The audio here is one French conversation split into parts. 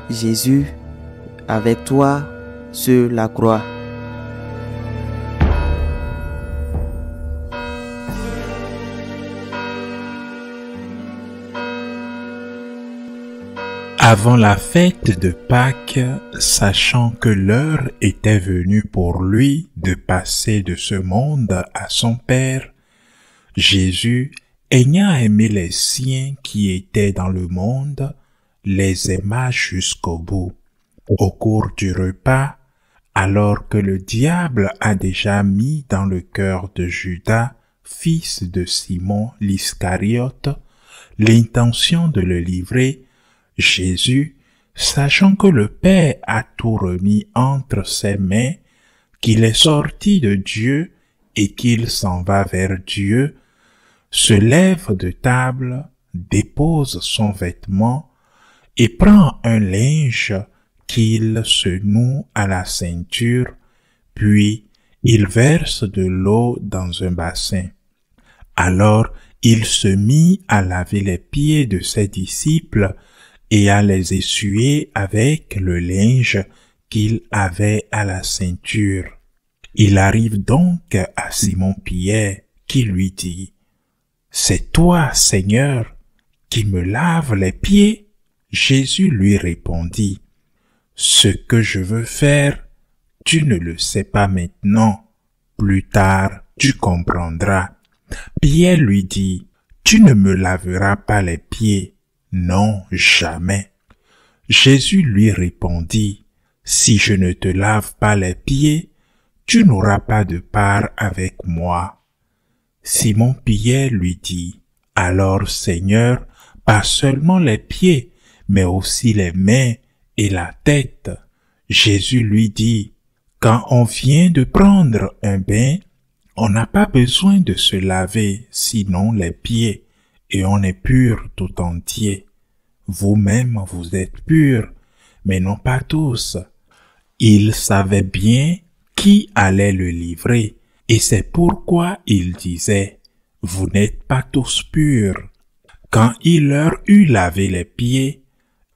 Jésus, avec toi sur la croix. Avant la fête de Pâques, sachant que l'heure était venue pour lui de passer de ce monde à son Père, Jésus, ayant aimé les siens qui étaient dans le monde, les aima jusqu'au bout. Au cours du repas, alors que le diable a déjà mis dans le cœur de Judas, fils de Simon l'Iscariote, l'intention de le livrer, Jésus, sachant que le Père a tout remis entre ses mains, qu'il est sorti de Dieu et qu'il s'en va vers Dieu, se lève de table, dépose son vêtement et prend un linge qu'il se noue à la ceinture, puis il verse de l'eau dans un bassin. Alors il se mit à laver les pieds de ses disciples et à les essuyer avec le linge qu'il avait à la ceinture. Il arrive donc à Simon-Pierre qui lui dit, « C'est toi, Seigneur, qui me laves les pieds? » Jésus lui répondit, « Ce que je veux faire, tu ne le sais pas maintenant, plus tard tu comprendras. » Pierre lui dit, « Tu ne me laveras pas les pieds. » Non, jamais. Jésus lui répondit, « Si je ne te lave pas les pieds, tu n'auras pas de part avec moi. » Simon-Pierre lui dit, « Alors, Seigneur, pas seulement les pieds, mais aussi les mains et la tête. » Jésus lui dit, « Quand on vient de prendre un bain, on n'a pas besoin de se laver, sinon les pieds, et on est pur tout entier. Vous-même vous êtes purs, mais non pas tous. » Il savait bien qui allait le livrer, et c'est pourquoi il disait, « Vous n'êtes pas tous purs. » Quand il leur eut lavé les pieds,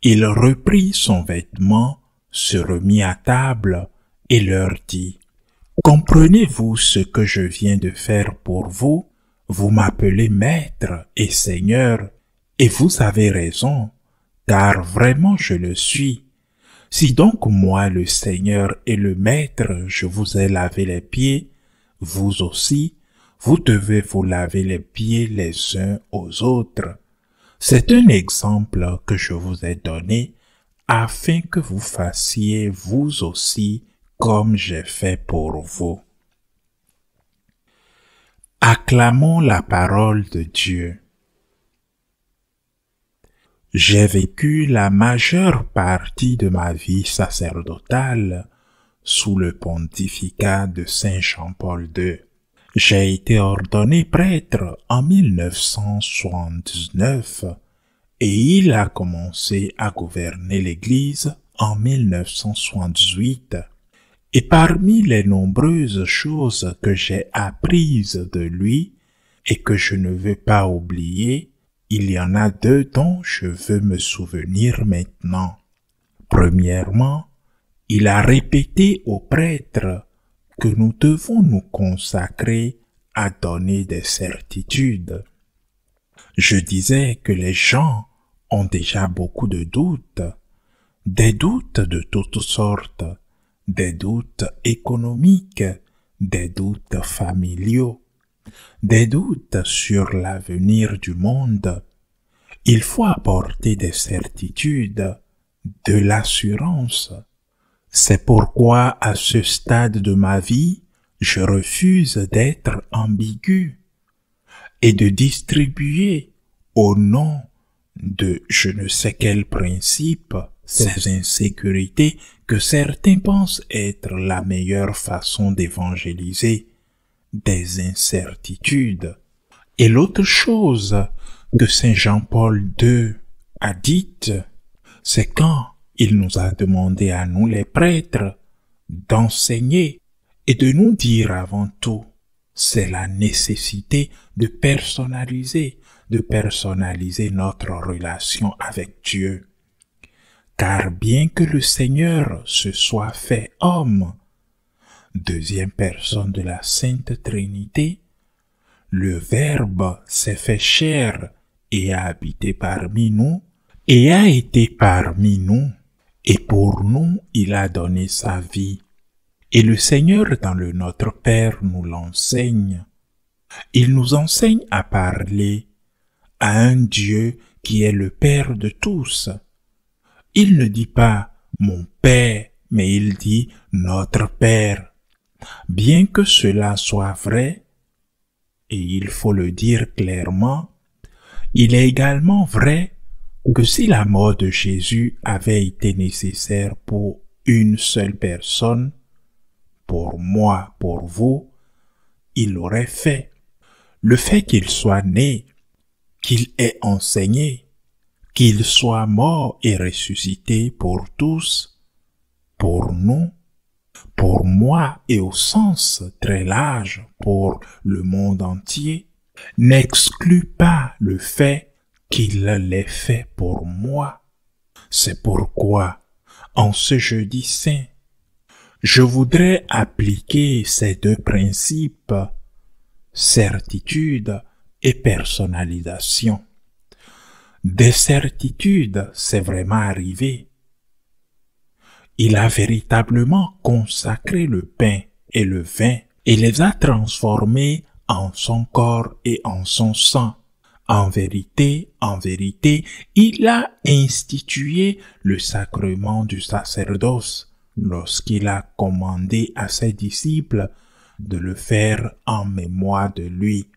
il reprit son vêtement, se remit à table, et leur dit, « Comprenez-vous ce que je viens de faire pour vous? Vous m'appelez Maître et Seigneur, et vous avez raison, car vraiment je le suis. Si donc moi, le Seigneur et le Maître, je vous ai lavé les pieds, vous aussi, vous devez vous laver les pieds les uns aux autres. C'est un exemple que je vous ai donné, afin que vous fassiez vous aussi comme j'ai fait pour vous. » Acclamons la parole de Dieu. J'ai vécu la majeure partie de ma vie sacerdotale sous le pontificat de Saint Jean-Paul II. J'ai été ordonné prêtre en 1979 et il a commencé à gouverner l'Église en 1978. Et parmi les nombreuses choses que j'ai apprises de lui et que je ne veux pas oublier, il y en a deux dont je veux me souvenir maintenant. Premièrement, il a répété aux prêtres que nous devons nous consacrer à donner des certitudes. Je disais que les gens ont déjà beaucoup de doutes, des doutes de toutes sortes, des doutes économiques, des doutes familiaux, des doutes sur l'avenir du monde. Il faut apporter des certitudes, de l'assurance. C'est pourquoi, à ce stade de ma vie, je refuse d'être ambigu et de distribuer, au nom de je ne sais quel principe, ces insécurités que certains pensent être la meilleure façon d'évangéliser, des incertitudes. Et l'autre chose que Saint Jean-Paul II a dite, c'est quand il nous a demandé à nous les prêtres d'enseigner et de nous dire avant tout, c'est la nécessité de personnaliser notre relation avec Dieu. car bien que le Seigneur se soit fait homme, deuxième personne de la Sainte Trinité, le Verbe s'est fait chair et a habité parmi nous, et a été parmi nous, et pour nous il a donné sa vie. Et le Seigneur dans le Notre Père nous l'enseigne. Il nous enseigne à parler à un Dieu qui est le Père de tous. Il ne dit pas « mon Père », mais il dit « notre Père ». Bien que cela soit vrai, et il faut le dire clairement, il est également vrai que si la mort de Jésus avait été nécessaire pour une seule personne, pour moi, pour vous, il l'aurait fait. Le fait qu'il soit né, qu'il ait enseigné, qu'il soit mort et ressuscité pour tous, pour nous, pour moi et au sens très large pour le monde entier, n'exclut pas le fait qu'il l'ait fait pour moi. C'est pourquoi, en ce jeudi saint, je voudrais appliquer ces deux principes, certitude et personnalisation. Des certitudes, c'est vraiment arrivé. Il a véritablement consacré le pain et le vin et les a transformés en son corps et en son sang. En vérité, il a institué le sacrement du sacerdoce lorsqu'il a commandé à ses disciples de le faire en mémoire de lui.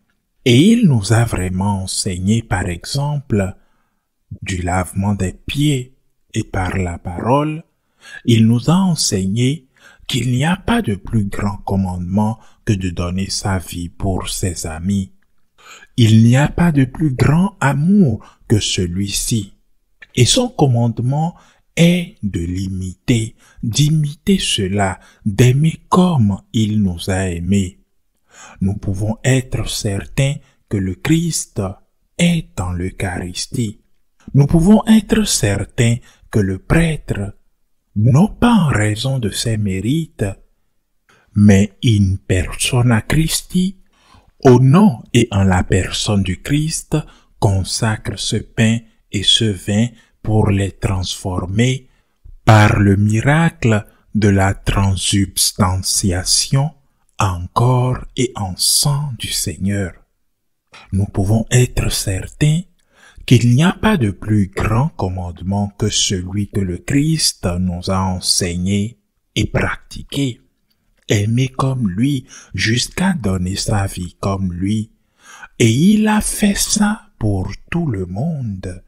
Et il nous a vraiment enseigné, par exemple, du lavement des pieds et par la parole, il nous a enseigné qu'il n'y a pas de plus grand commandement que de donner sa vie pour ses amis. Il n'y a pas de plus grand amour que celui-ci. Et son commandement est de l'imiter, d'imiter cela, d'aimer comme il nous a aimés. Nous pouvons être certains que le Christ est dans l'Eucharistie. Nous pouvons être certains que le prêtre, non pas en raison de ses mérites, mais in persona Christi, au nom et en la personne du Christ, consacre ce pain et ce vin pour les transformer par le miracle de la transsubstantiation en corps et en sang du Seigneur. Nous pouvons être certains qu'il n'y a pas de plus grand commandement que celui que le Christ nous a enseigné et pratiqué. Aimer comme lui jusqu'à donner sa vie comme lui. Et il a fait ça pour tout le monde.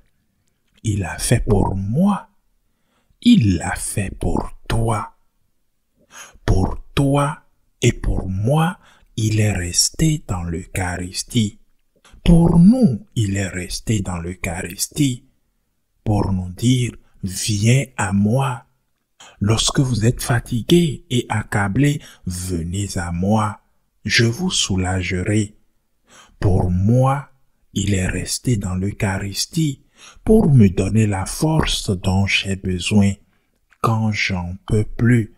Il l'a fait pour moi. Il l'a fait pour toi. Pour toi et pour moi, il est resté dans l'Eucharistie. Pour nous, il est resté dans l'Eucharistie pour nous dire « Viens à moi ». Lorsque vous êtes fatigué et accablé, venez à moi, je vous soulagerai. Pour moi, il est resté dans l'Eucharistie pour me donner la force dont j'ai besoin quand j'en peux plus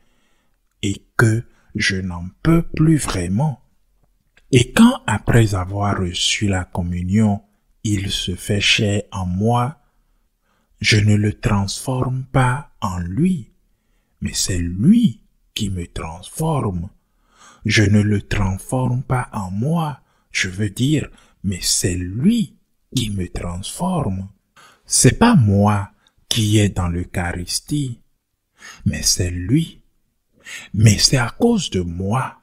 et que je n'en peux plus vraiment. Et quand, après avoir reçu la communion, il se fait chair en moi, je ne le transforme pas en lui, mais c'est lui qui me transforme. Je ne le transforme pas en moi, je veux dire, mais c'est lui qui me transforme. C'est pas moi qui est dans l'Eucharistie, mais c'est lui. Mais c'est à cause de moi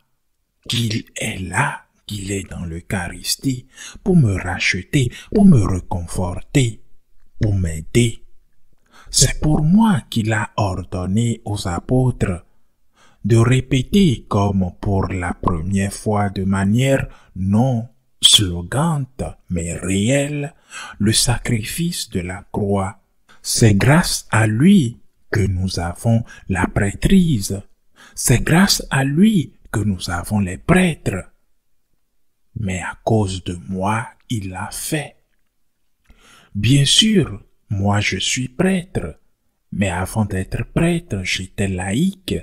qu'il est là, qu'il est dans l'Eucharistie, pour me racheter, pour me réconforter, pour m'aider. C'est pour moi qu'il a ordonné aux apôtres de répéter comme pour la première fois de manière non slogante mais réelle le sacrifice de la croix. C'est grâce à lui que nous avons la prêtrise. C'est grâce à lui que nous avons les prêtres. Mais à cause de moi, il l'a fait. Bien sûr, moi je suis prêtre, Mais avant d'être prêtre, j'étais laïque.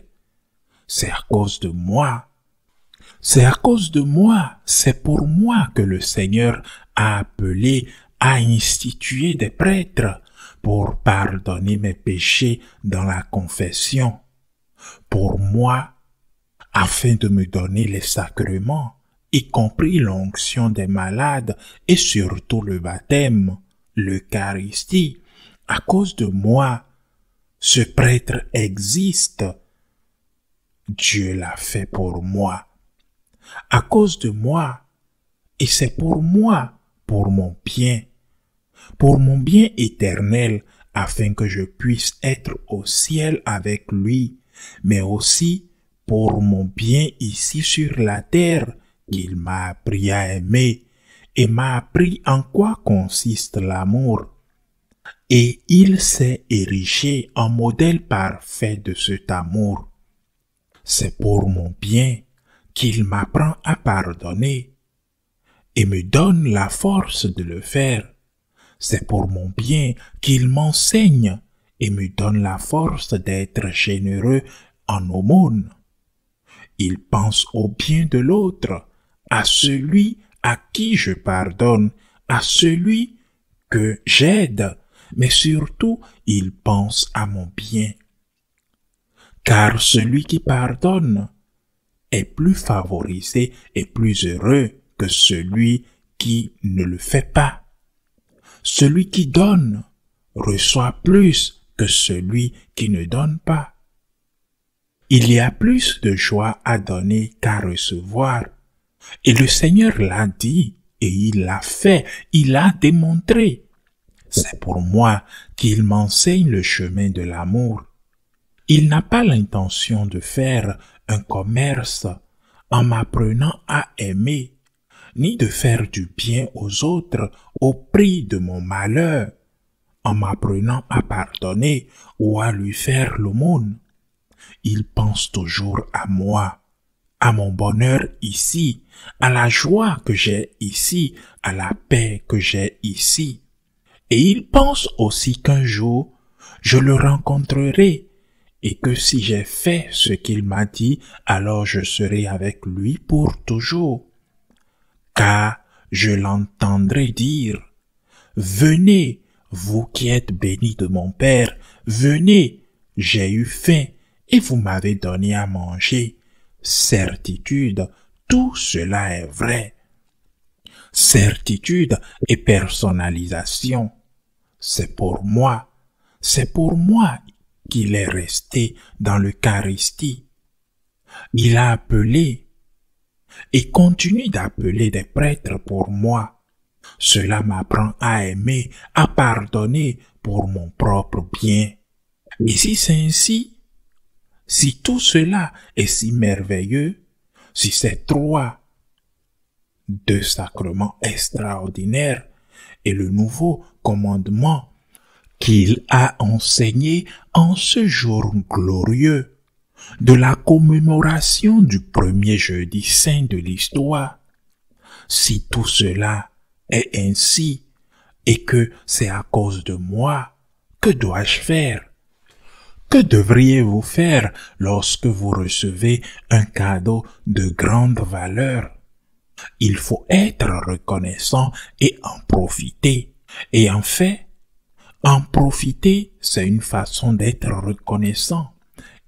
C'est à cause de moi. C'est à cause de moi, c'est pour moi que le Seigneur a appelé à instituer des prêtres pour pardonner mes péchés dans la confession. Pour moi, afin de me donner les sacrements, y compris l'onction des malades et surtout le baptême, l'Eucharistie. À cause de moi, ce prêtre existe. Dieu l'a fait pour moi. À cause de moi, et c'est pour moi, pour mon bien éternel, afin que je puisse être au ciel avec lui, mais aussi pour mon bien ici sur la terre, qu'il m'a appris à aimer, et m'a appris en quoi consiste l'amour. Et il s'est érigé en modèle parfait de cet amour. C'est pour mon bien qu'il m'apprend à pardonner et me donne la force de le faire. C'est pour mon bien qu'il m'enseigne et me donne la force d'être généreux en aumône. Il pense au bien de l'autre, à celui à qui je pardonne, à celui que j'aide, mais surtout il pense à mon bien. Car celui qui pardonne est plus favorisé et plus heureux que celui qui ne le fait pas. Celui qui donne reçoit plus que celui qui ne donne pas. Il y a plus de joie à donner qu'à recevoir. Et le Seigneur l'a dit et il l'a fait, il l'a démontré. C'est pour moi qu'il m'enseigne le chemin de l'amour. Il n'a pas l'intention de faire un commerce en m'apprenant à aimer, ni de faire du bien aux autres au prix de mon malheur, en m'apprenant à pardonner ou à lui faire l'aumône. Il pense toujours à moi, à mon bonheur ici, à la joie que j'ai ici, à la paix que j'ai ici. Et il pense aussi qu'un jour, je le rencontrerai et que si j'ai fait ce qu'il m'a dit, alors je serai avec lui pour toujours. Car je l'entendrai dire, « Venez, vous qui êtes bénis de mon Père, venez, j'ai eu faim et vous m'avez donné à manger. » Certitude, tout cela est vrai. Certitude et personnalisation. C'est pour moi qu'il est resté dans l'Eucharistie. Il a appelé et continue d'appeler des prêtres pour moi. Cela m'apprend à aimer, à pardonner pour mon propre bien. Et si c'est ainsi, si tout cela est si merveilleux, si ces deux sacrements extraordinaires et le nouveau commandement qu'il a enseigné en ce jour glorieux de la commémoration du premier jeudi saint de l'histoire, si tout cela est ainsi et que c'est à cause de moi, que dois-je faire? Que devriez-vous faire lorsque vous recevez un cadeau de grande valeur? Il faut être reconnaissant et en profiter. Et en fait, en profiter, c'est une façon d'être reconnaissant.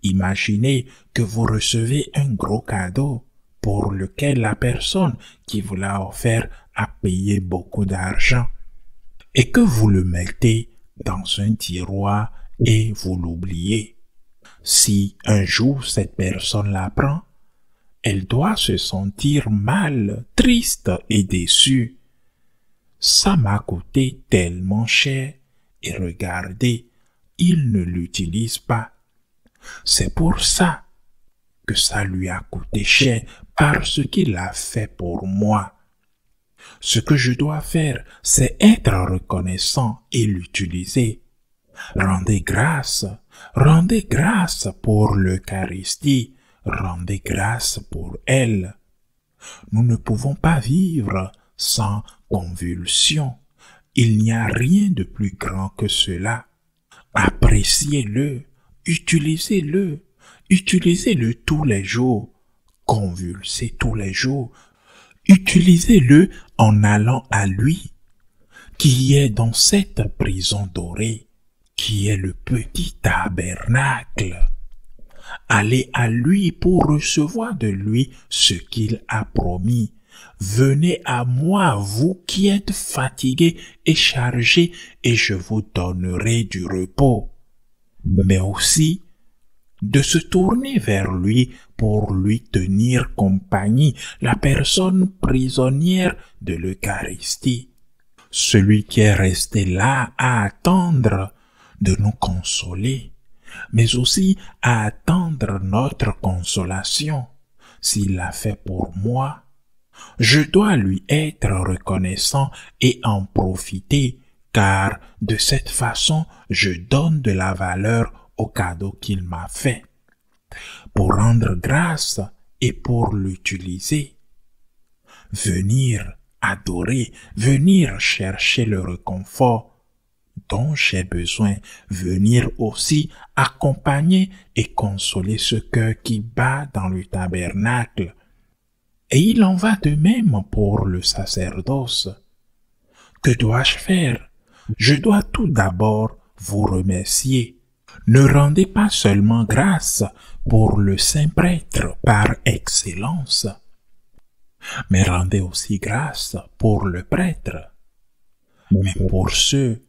Imaginez que vous recevez un gros cadeau pour lequel la personne qui vous l'a offert a payé beaucoup d'argent et que vous le mettez dans un tiroir et vous l'oubliez. Si un jour cette personne l'apprend, elle doit se sentir mal, triste et déçue. Ça m'a coûté tellement cher et regardez, il ne l'utilise pas. C'est pour ça que ça lui a coûté cher parce qu'il l'a fait pour moi. Ce que je dois faire, c'est être reconnaissant et l'utiliser. Rendez grâce pour l'Eucharistie, rendez grâce pour elle. Nous ne pouvons pas vivre sans convulsion. Il n'y a rien de plus grand que cela. appréciez-le, utilisez-le, utilisez-le tous les jours, convulsez tous les jours, utilisez-le en allant à lui, qui est dans cette prison dorée, qui est le petit tabernacle. Allez à lui pour recevoir de lui ce qu'il a promis. Venez à moi, vous qui êtes fatigués et chargés, et je vous donnerai du repos. Mais aussi de se tourner vers lui pour lui tenir compagnie, la personne prisonnière de l'Eucharistie. Celui qui est resté là à attendre de nous consoler, mais aussi à attendre notre consolation. S'il l'a fait pour moi, je dois lui être reconnaissant et en profiter, car de cette façon, je donne de la valeur au cadeau qu'il m'a fait, pour rendre grâce et pour l'utiliser. Venir adorer, venir chercher le réconfort dont j'ai besoin, venir aussi accompagner et consoler ce cœur qui bat dans le tabernacle. Et il en va de même pour le sacerdoce. Que dois-je faire? Je dois tout d'abord vous remercier. Ne rendez pas seulement grâce pour le saint prêtre par excellence, mais rendez aussi grâce pour le prêtre, même pour ceux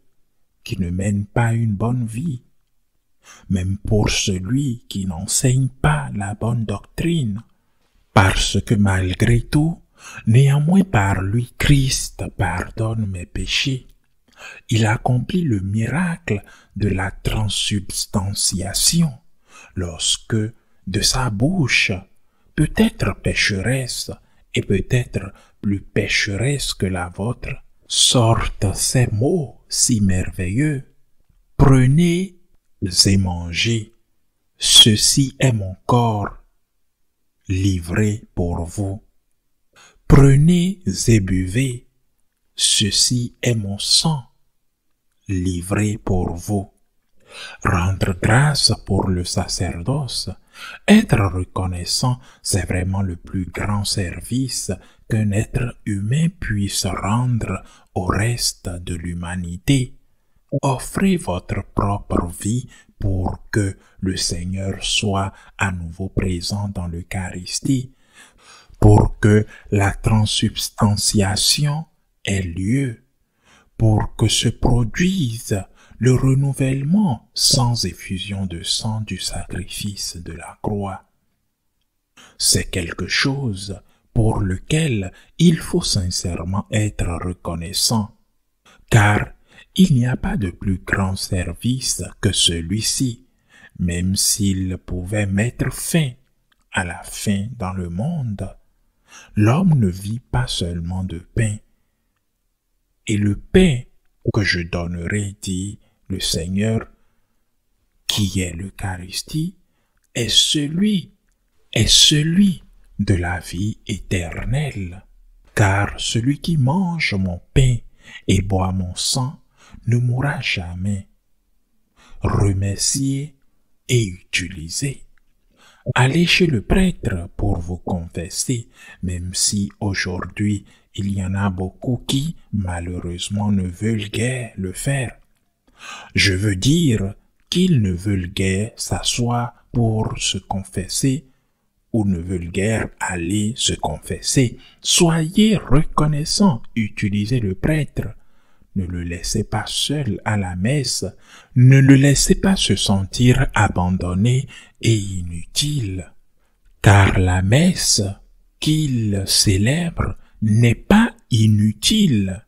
qui ne mènent pas une bonne vie, même pour celui qui n'enseigne pas la bonne doctrine, parce que malgré tout, néanmoins par lui Christ pardonne mes péchés. Il accomplit le miracle de la transsubstantiation, lorsque de sa bouche, peut-être pécheresse, et peut-être plus pécheresse que la vôtre, sortent ces mots si merveilleux. Prenez et mangez, ceci est mon corps, livré pour vous. Prenez et buvez, ceci est mon sang, livré pour vous. Rendre grâce pour le sacerdoce, être reconnaissant, c'est vraiment le plus grand service qu'un être humain puisse rendre au reste de l'humanité. Offrez votre propre vie pour que le Seigneur soit à nouveau présent dans l'Eucharistie, pour que la transsubstantiation ait lieu, pour que se produise le renouvellement sans effusion de sang du sacrifice de la croix. C'est quelque chose pour lequel il faut sincèrement être reconnaissant, car il n'y a pas de plus grand service que celui-ci, même s'il pouvait mettre fin à la faim dans le monde. L'homme ne vit pas seulement de pain. Et le pain que je donnerai, dit le Seigneur, qui est l'Eucharistie, est celui de la vie éternelle. Car celui qui mange mon pain et boit mon sang ne mourra jamais. Remerciez et utilisez. Allez chez le prêtre pour vous confesser, même si aujourd'hui il y en a beaucoup qui, malheureusement, ne veulent guère le faire. Je veux dire qu'ils ne veulent guère s'asseoir pour se confesser ou ne veulent guère aller se confesser. Soyez reconnaissants, utilisez le prêtre. Ne le laissez pas seul à la messe, ne le laissez pas se sentir abandonné et inutile, car la messe qu'il célèbre n'est pas inutile,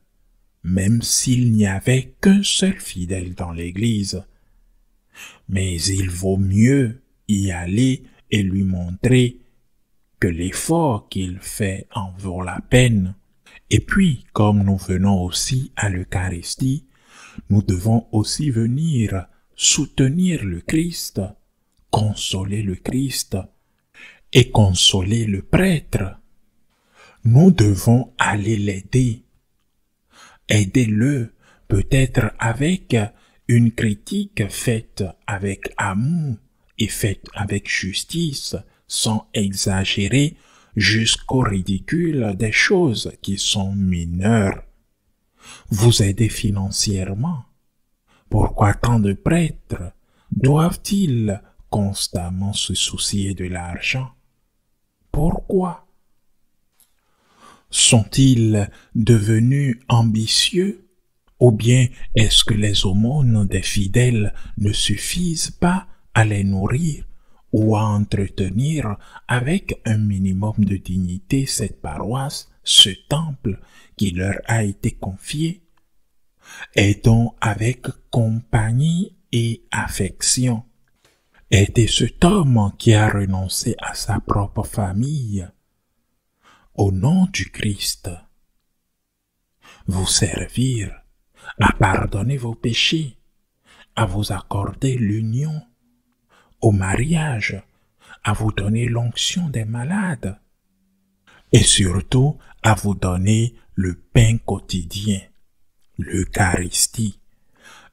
même s'il n'y avait qu'un seul fidèle dans l'Église. Mais il vaut mieux y aller et lui montrer que l'effort qu'il fait en vaut la peine. Et puis, comme nous venons aussi à l'Eucharistie, nous devons aussi venir soutenir le Christ, consoler le Christ et consoler le prêtre. Nous devons aller l'aider. Aidez-le, peut-être avec une critique faite avec amour et faite avec justice, sans exagérer jusqu'au ridicule des choses qui sont mineures. Vous aidez financièrement. Pourquoi tant de prêtres doivent-ils constamment se soucier de l'argent? Pourquoi? Sont-ils devenus ambitieux? Ou bien est-ce que les aumônes des fidèles ne suffisent pas à les nourrir ou à entretenir avec un minimum de dignité cette paroisse, ce temple qui leur a été confié? Aidons avec compagnie et affection. Aidez cet homme qui a renoncé à sa propre famille. Au nom du Christ, vous servir, à pardonner vos péchés, à vous accorder l'union, au mariage, à vous donner l'onction des malades, et surtout à vous donner le pain quotidien, l'Eucharistie,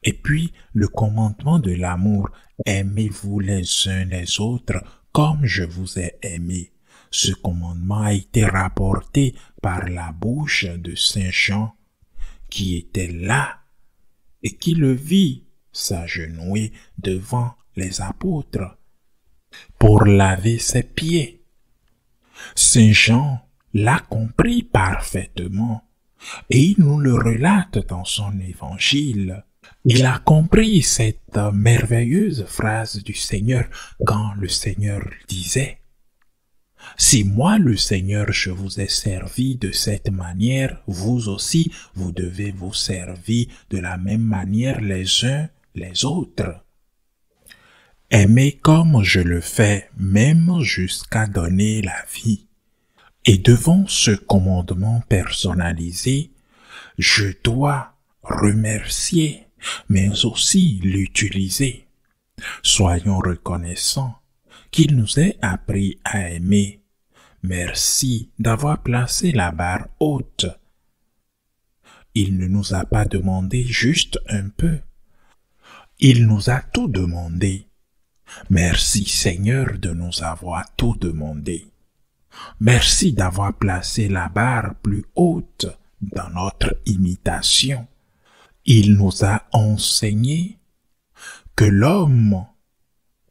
et puis le commandement de l'amour, aimez-vous les uns les autres comme je vous ai aimé. Ce commandement a été rapporté par la bouche de Saint Jean, qui était là et qui le vit s'agenouiller devant les apôtres pour laver ses pieds. Saint Jean l'a compris parfaitement et il nous le relate dans son évangile. Il a compris cette merveilleuse phrase du Seigneur quand le Seigneur disait: si moi, le Seigneur, je vous ai servi de cette manière, vous aussi, vous devez vous servir de la même manière les uns les autres. Aimez comme je le fais, même jusqu'à donner la vie. Et devant ce commandement personnalisé, je dois remercier, mais aussi l'utiliser. Soyons reconnaissants qu'il nous ait appris à aimer. Merci d'avoir placé la barre haute. Il ne nous a pas demandé juste un peu. Il nous a tout demandé. Merci Seigneur de nous avoir tout demandé. Merci d'avoir placé la barre plus haute dans notre imitation. Il nous a enseigné que l'homme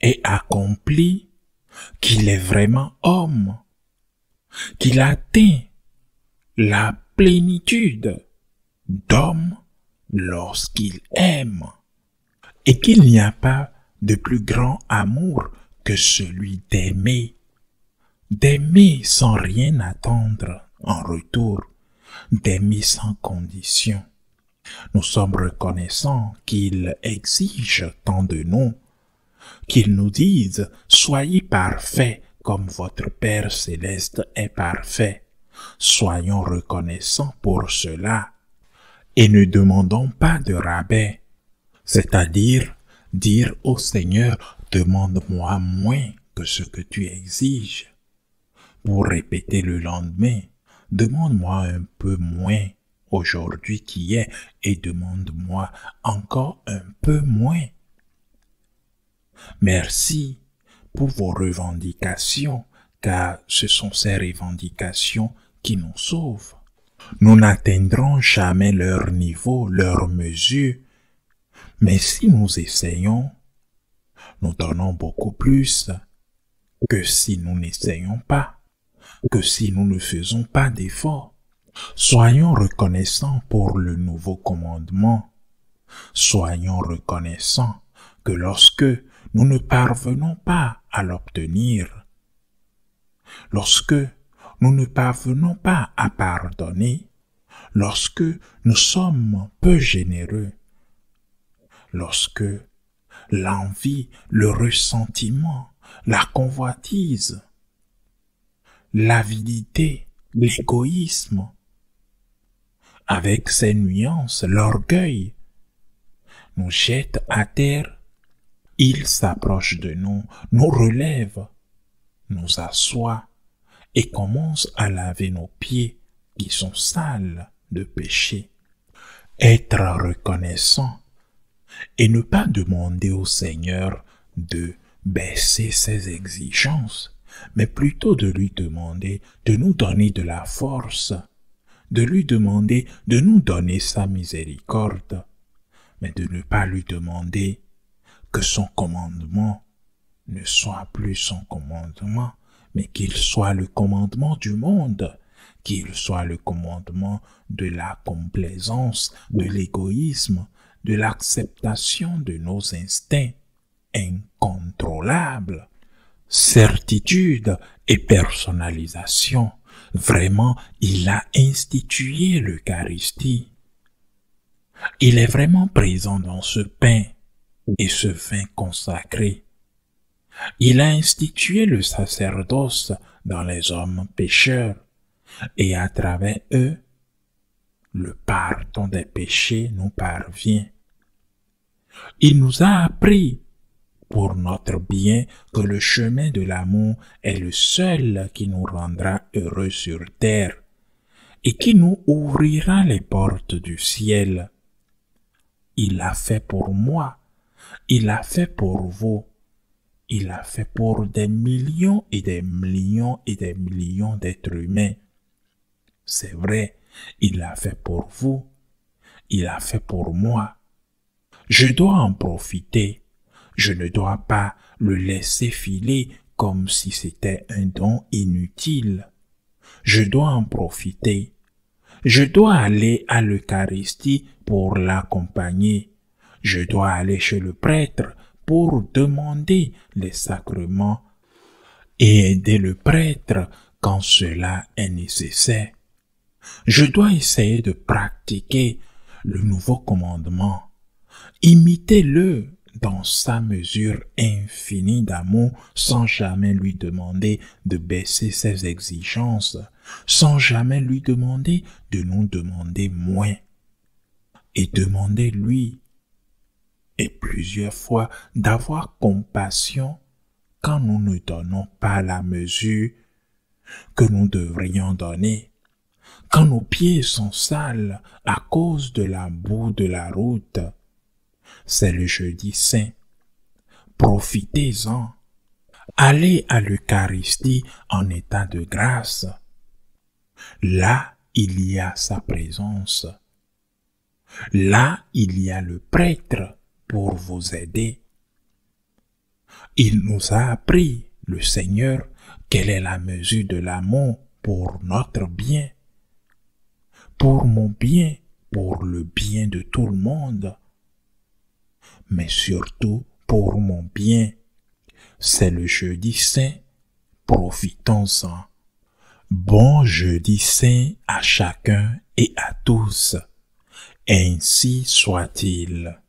est accompli, qu'il est vraiment homme, qu'il atteint la plénitude d'homme lorsqu'il aime, et qu'il n'y a pas de plus grand amour que celui d'aimer sans rien attendre en retour, d'aimer sans condition. Nous sommes reconnaissants qu'il exige tant de nous, qu'il nous dise « Soyez parfaits comme votre Père céleste est parfait ». Soyons reconnaissants pour cela et ne demandons pas de rabais, c'est-à-dire dire au Seigneur « Demande-moi moins que ce que tu exiges ». Pour répéter le lendemain « Demande-moi un peu moins aujourd'hui qui est et demande-moi encore un peu moins ». Merci pour vos revendications, car ce sont ces revendications qui nous sauvent. Nous n'atteindrons jamais leur niveau, leur mesure, mais si nous essayons, nous donnons beaucoup plus que si nous n'essayons pas, que si nous ne faisons pas d'efforts. Soyons reconnaissants pour le nouveau commandement. Soyons reconnaissants que lorsque nous ne parvenons pas à l'obtenir, lorsque nous ne parvenons pas à pardonner, lorsque nous sommes peu généreux, lorsque l'envie, le ressentiment, la convoitise, l'avidité, l'égoïsme, avec ses nuances, l'orgueil, nous jette à terre, il s'approche de nous, nous relève, nous assoit et commence à laver nos pieds qui sont sales de péché. Être reconnaissant et ne pas demander au Seigneur de baisser ses exigences, mais plutôt de lui demander de nous donner de la force, de lui demander de nous donner sa miséricorde, mais de ne pas lui demander que son commandement ne soit plus son commandement, mais qu'il soit le commandement du monde, qu'il soit le commandement de la complaisance, de l'égoïsme, de l'acceptation de nos instincts incontrôlables, certitude et personnalisation. Vraiment, il a institué l'Eucharistie. Il est vraiment présent dans ce pain et ce vin consacré. Il a institué le sacerdoce dans les hommes pécheurs, et à travers eux, le pardon des péchés nous parvient. Il nous a appris, pour notre bien, que le chemin de l'amour est le seul qui nous rendra heureux sur terre et qui nous ouvrira les portes du ciel. Il l'a fait pour moi, il l'a fait pour vous, il l'a fait pour des millions et des millions et des millions d'êtres humains. C'est vrai, il l'a fait pour vous, il l'a fait pour moi. Je dois en profiter. Je ne dois pas le laisser filer comme si c'était un don inutile. Je dois en profiter. Je dois aller à l'Eucharistie pour l'accompagner. Je dois aller chez le prêtre pour demander les sacrements et aider le prêtre quand cela est nécessaire. Je dois essayer de pratiquer le nouveau commandement. Imitez-le dans sa mesure infinie d'amour, sans jamais lui demander de baisser ses exigences, sans jamais lui demander de nous demander moins. Et demandez-lui, et plusieurs fois, d'avoir compassion quand nous ne donnons pas la mesure que nous devrions donner, quand nos pieds sont sales à cause de la boue de la route. C'est le jeudi saint. Profitez-en. Allez à l'Eucharistie en état de grâce. Là, il y a sa présence. Là, il y a le prêtre pour vous aider. Il nous a appris, le Seigneur, quelle est la mesure de l'amour pour notre bien, pour mon bien, pour le bien de tout le monde, mais surtout pour mon bien. C'est le jeudi saint, profitons-en. Bon jeudi saint à chacun et à tous. Ainsi soit-il.